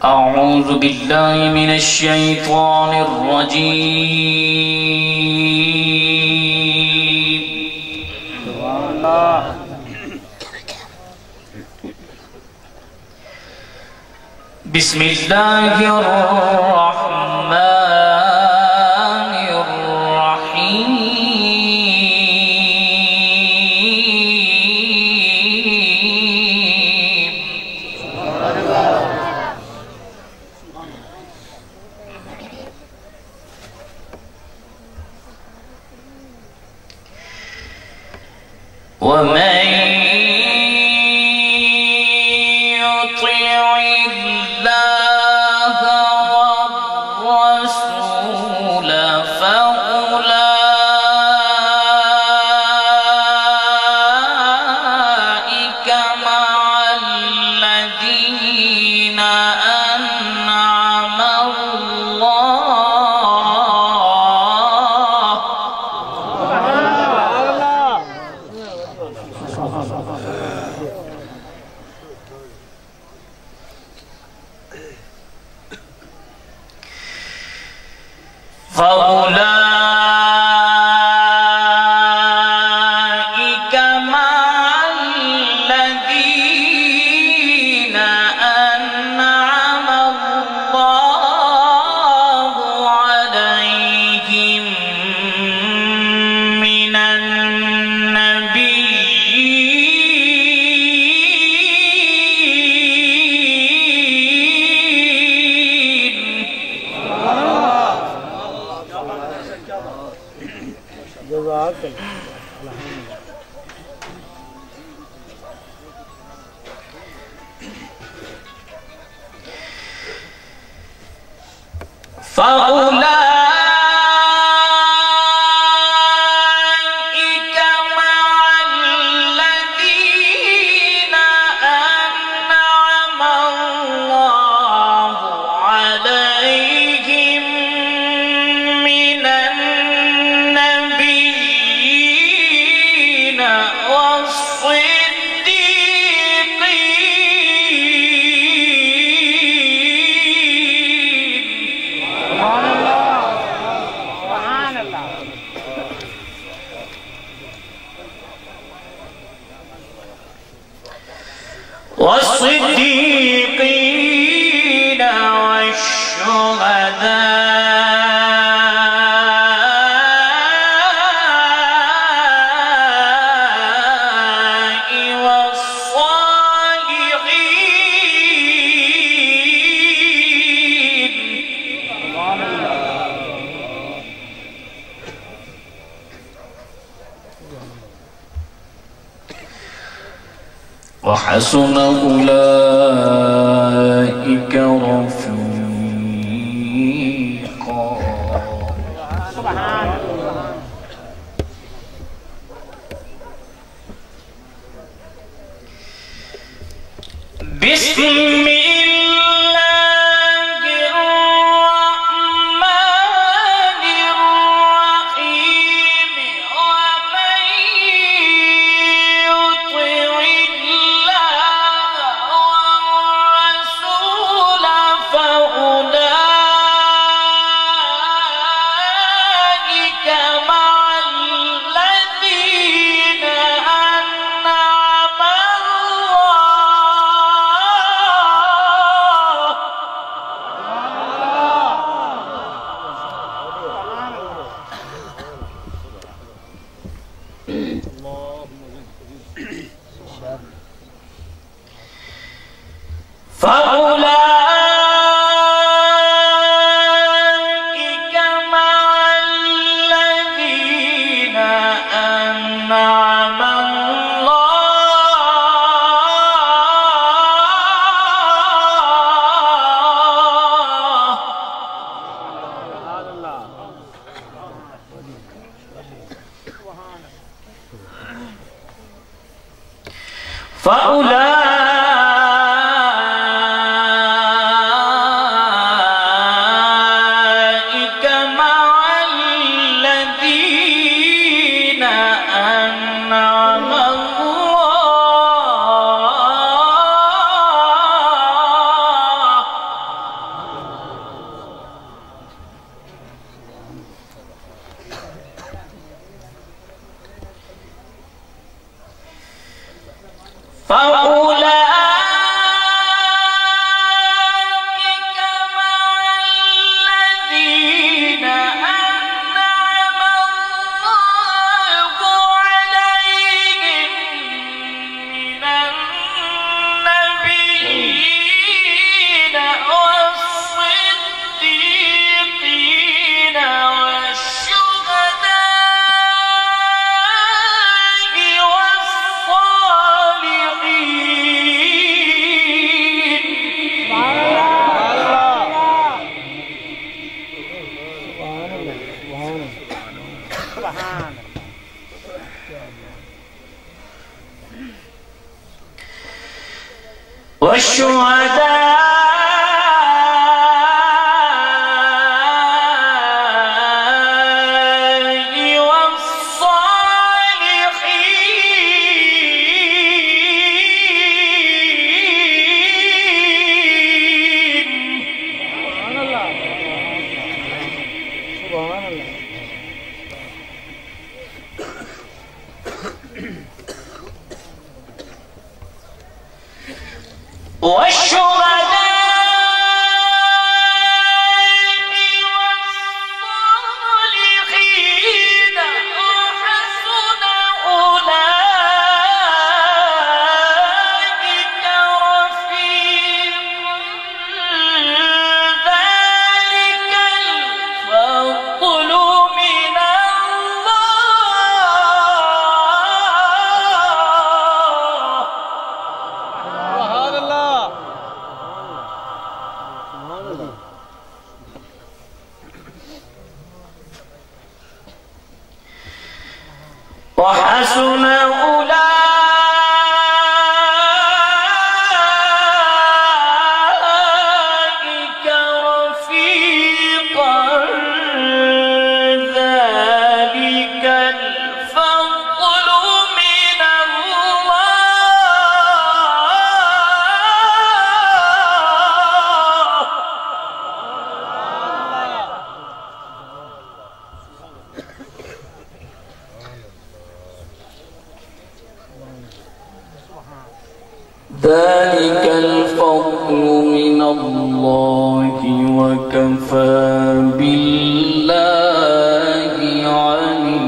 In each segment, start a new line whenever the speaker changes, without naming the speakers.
أعوذ بالله من الشيطان الرجيم.
سبحان الله.
بسم الله الرحمن الرحيم. ومن يطع الله والرسول فأولئك مع الذين أنعم فأولئك مع الذين أنعم الله عليهم من
جزاك الله.
فأولئك مع الذين أنعم الله عليهم من النبيين والصديقين والشهداء والصالحين وحسن أولئك رفيقا. بسم الله الرحمن الرحيم. ومن يطع الله والرسول فأولئك مع الذين أنعم فأولئك مع الذين أنعم فأولئك مع الذين أنعم الله وحسن أولئك رفيقا ذلك الفضل من ذلك الفضل من الله وكفى بالله عليما.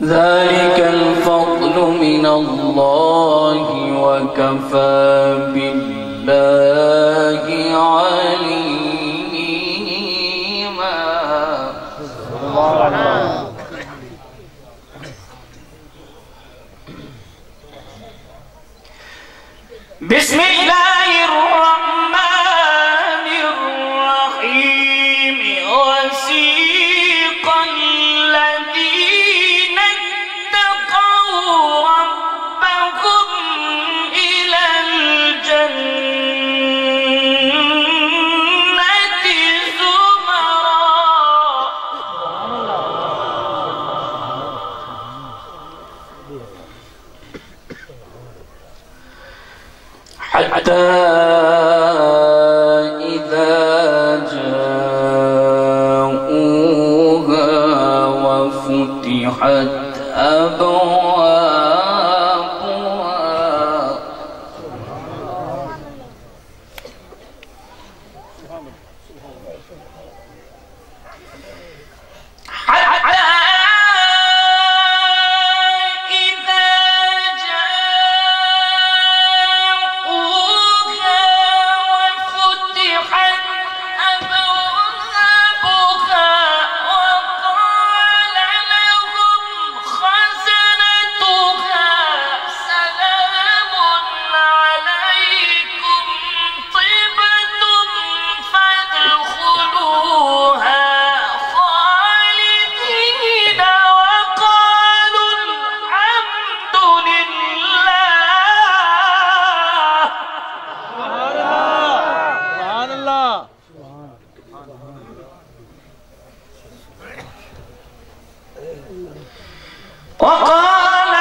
ذلك الفضل من الله وكفى بالله عليما. بسم الله الرحمن الرحيم. وسيق الذين اتقوا ربهم إلى الجنة زمرا حتى إذا جاءوها وفتحت أبوابها وقال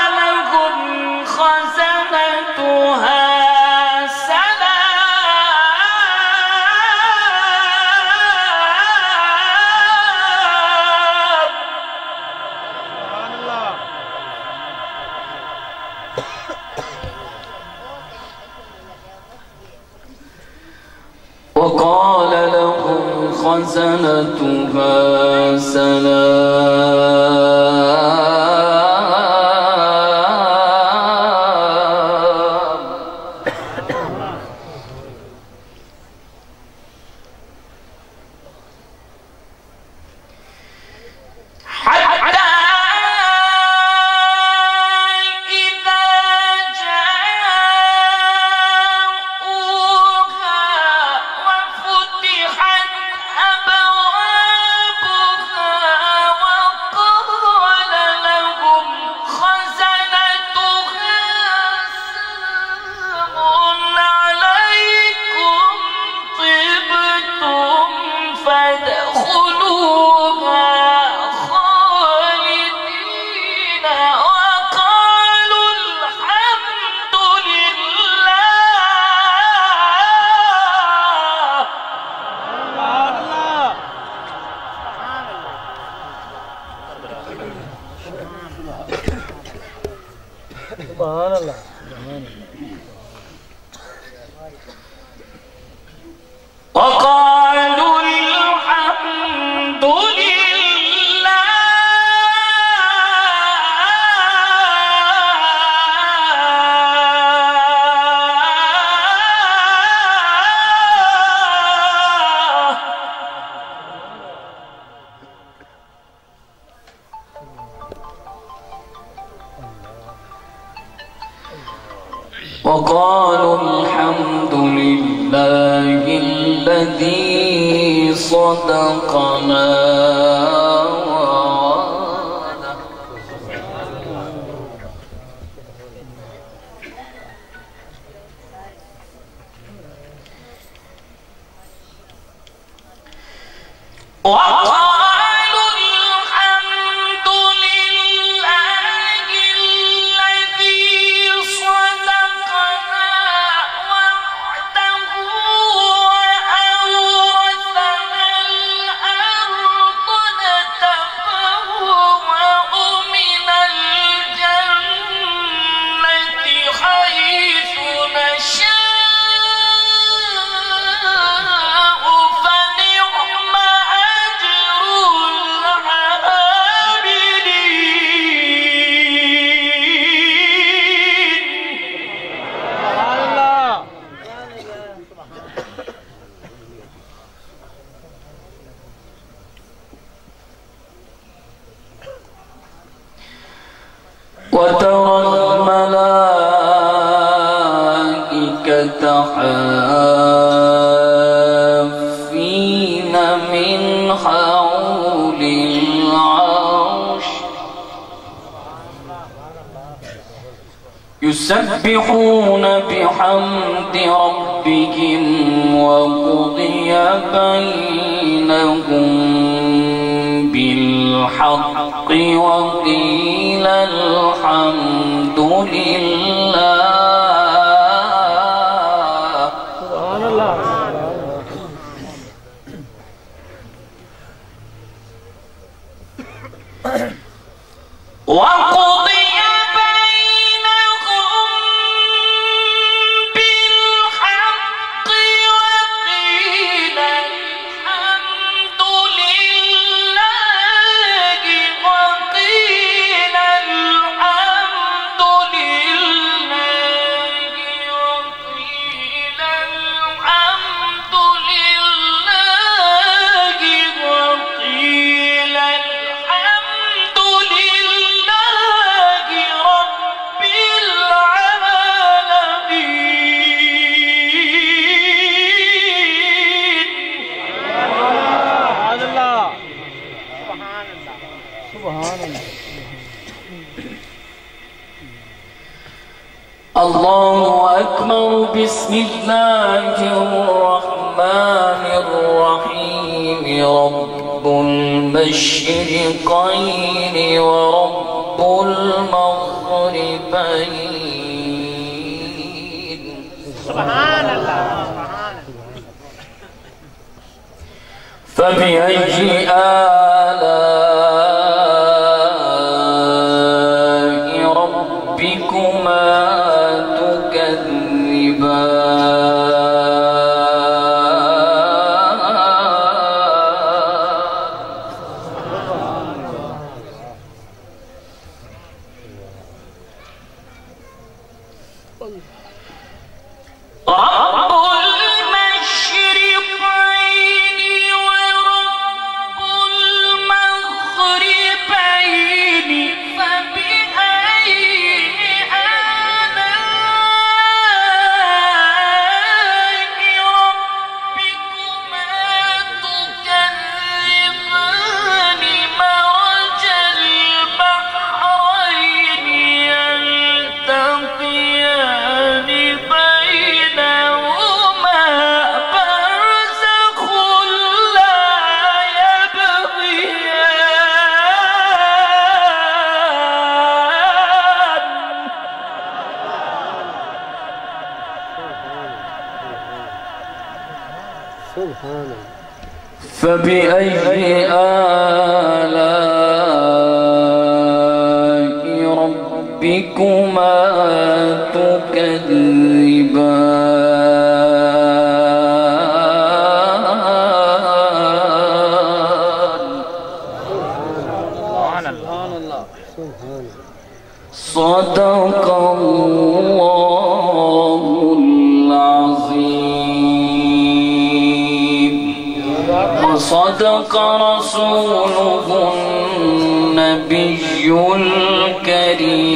لهم خزنتها أبوابها وقال لهم وقالوا الحمد لله وقالوا الحمد لله الذي صدقنا وعده وقالوا الحمد لله الذي صدقنا وعده وأورثنا الأرض نتبوأ من الجنة حيث نشاء فنعم أجر العابدين وترى الملائكة حافين من حول العرش يسبحون بحمد ربهم وقضي بينهم بالحق وقيل الحمد لله
سبحان الله.
وقضي بينهم بالحق وقيل الحمد لله وقيل الحمد لله وقيل الحمد لله وقيل الحمد لله رب العالمين.
سبحان الله.
الله أكبر. بسم الله الرحمن الرحيم. رب المشرقين ورب المغربين.
سبحان الله.
فبأي آلاء ربكما رب المشرقين ورب المغربين فبأي آلاء ربكما تكذبان مرج البحرين يلتقيان بينهما برزخ لا يبغيان.
سبحان الله.
فبأي آلاء ربكما تكذبان. صدق الله العظيم وصدق رسوله النبي الكريم